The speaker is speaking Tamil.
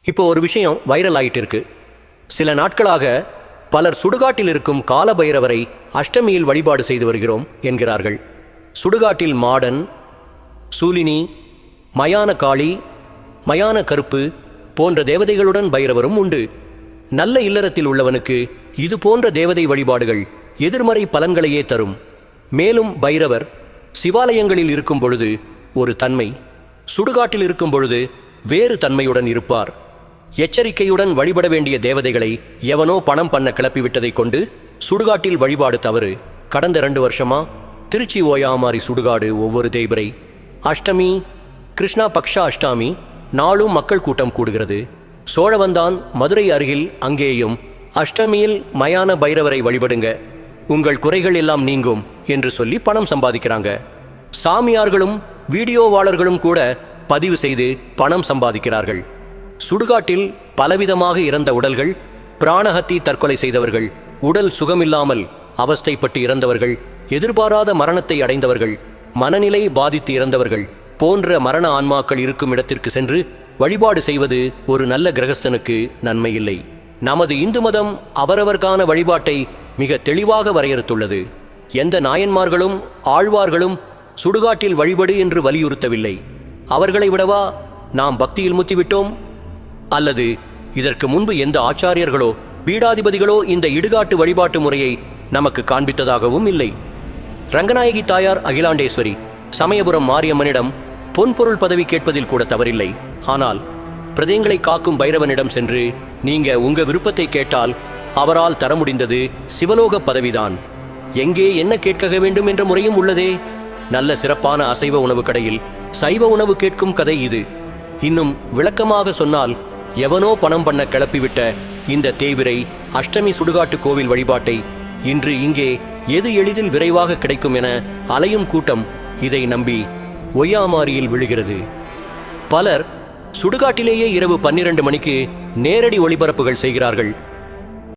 இப்போ ஒரு விஷயம் வைரல் ஆயிட்டு இருக்கு. சில நாட்களாக பலர் சுடுகாட்டில் இருக்கும் கால பைரவரை அஷ்டமியில் வழிபாடு செய்து வருகிறோம் என்கிறார்கள். சுடுகாட்டில் மாடன், சூலினி, மயான காளி, மயான கருப்பு போன்ற தேவதைகளுடன் பைரவரும் உண்டு. நல்ல இல்லறத்தில் உள்ளவனுக்கு இது போன்ற தேவதை வழிபாடுகள் எதிர்மறை பலன்களையே தரும். மேலும் பைரவர் சிவாலயங்களில் இருக்கும் பொழுது ஒரு தன்மை, சுடுகாட்டில் இருக்கும் பொழுது வேறு தன்மையுடன் இருப்பார். எச்சரிக்கையுடன் வழிபட வேண்டிய தேவதைகளை எவனோ பணம் பண்ண கிளப்பிவிட்டதை கொண்டு சுடுகாட்டில் வழிபாடு தவறு. கடந்த 2 வருஷமா திருச்சி ஓயாமாரி சுடுகாடு ஒவ்வொரு தேய்பிரை அஷ்டமி, கிருஷ்ணா பக்ஷா அஷ்டாமி நாளும் மக்கள் கூட்டம் கூடுகிறது. சோழவந்தான் மதுரை அருகில் அங்கேயும் அஷ்டமியில் மயான பைரவரை வழிபடுங்க, உங்கள் குறைகள் எல்லாம் நீங்கும் என்று சொல்லி பணம் சம்பாதிக்கிறாங்க. சாமியார்களும் வீடியோவாளர்களும் கூட பதிவு செய்து பணம் சம்பாதிக்கிறார்கள். சுடுகாட்டில் பலவிதமாக இறந்த உடல்கள், பிராணஹத்தி தற்கொலை செய்தவர்கள், உடல் சுகமில்லாமல் அவஸ்தைப்பட்டு இறந்தவர்கள், எதிர்பாராத மரணத்தை அடைந்தவர்கள், மனநிலை பாதித்து இறந்தவர்கள் போன்ற மரண ஆன்மாக்கள் இருக்கும் இடத்திற்கு சென்று வழிபாடு செய்வது ஒரு நல்ல கிரகஸ்தனுக்கு நன்மை இல்லை. நமது இந்து மதம் அவரவர்கான வழிபாட்டை மிக தெளிவாக வரையறுத்துள்ளது. எந்த நாயன்மார்களும் ஆழ்வார்களும் சுடுகாட்டில் வழிபடு என்று வலியுறுத்தவில்லை. அவர்களை விடவா நாம் பக்தியில் முத்திவிட்டோம்? அல்லது இதற்கு முன்பு எந்த ஆச்சாரியர்களோ பீடாதிபதிகளோ இந்த இடுகாட்டு வழிபாட்டு முறையை நமக்கு காண்பித்ததாகவும் இல்லை. ரங்கநாயகி தாயார் அகிலாண்டேஸ்வரி சமயபுரம் மாரியம்மனிடம் பொன்பொருள் பதவி கேட்பதில் கூட தவறில்லை. ஆனால் பிரதேங்களை காக்கும் பைரவனிடம் சென்று நீங்க உங்க விருப்பத்தை கேட்டால் அவரால் தர முடிந்தது சிவலோக பதவிதான். எங்கே என்ன கேட்க வேண்டும் என்ற முறையும் உள்ளதே. நல்ல சிறப்பான அசைவ உணவு கடையில் சைவ உணவு கேட்கும் கதை இது. இன்னும் விளக்கமாக சொன்னால், எவனோ பணம் பண்ண கிளப்பிவிட்ட இந்த தேய்பிரை அஷ்டமி சுடுகாட்டு கோவில் வழிபாட்டை இன்று இங்கே எது எளிதில் விரைவாக கிடைக்கும் என அலையும் கூட்டம் இதை நம்பி ஒய்யாமாரியில் விழுகிறது. பலர் சுடுகாட்டிலேயே இரவு 12 மணிக்கு நேரடி ஒளிபரப்புகள் செய்கிறார்கள்.